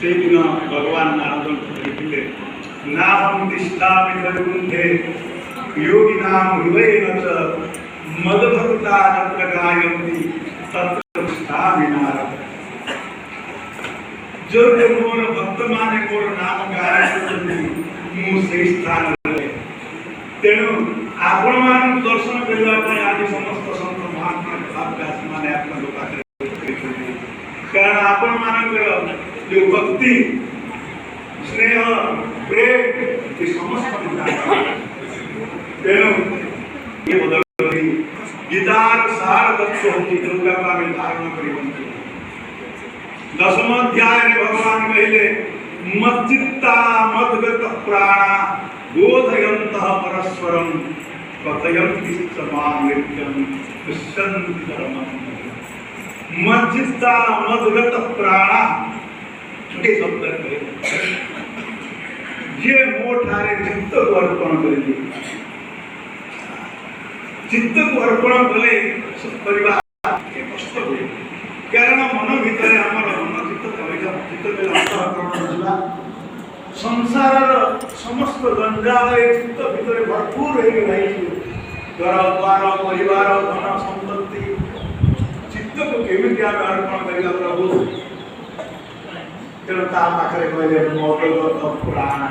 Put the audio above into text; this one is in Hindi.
से दिन भगवान नारद कहते नाहम तिष्ठामि वैकुंठे योगिनां हृदयेन च मदभक्ता तत्र गायन्ति तत्र तिष्ठामि नारद। जो मोर भक्त माने मोर नाम गायन करछन्ति मु से स्थान रे तेणु आपण मान दर्शन करबा आज समस्त संत महात्मा अभ्यास माने आपन लोक कारण आपण मानकर जो भक्ति स्नेह प्रेम ये समस्त तेणु ये बदल गीतार सार तत्व होती दुर्गा का में धारण करिवंती दशम अध्याय रे भगवान कहले मच्चित्ता मद्गत प्राणा बोधयन्तः परस्परं कथयन्ति समां नित्यं विशन्ति धर्मं मच्चित्ता मद्गत प्राणा ये शब्द कहे ये मोठारे चित्त को अर्पण करिए चित्त को अर्पण कले परिवार के कष्ट हुए कारण मन भितर आमर मन चित्त कविता चित्त के अंतःकरण होगा संसार समस्त गंजाल चित्त भितर भरपूर हो गई घर द्वार परिवार धन संपत्ति चित्त को केमिति आम अर्पण करबा प्रभु तेणु ता पाखरे कहले मदगत प्राण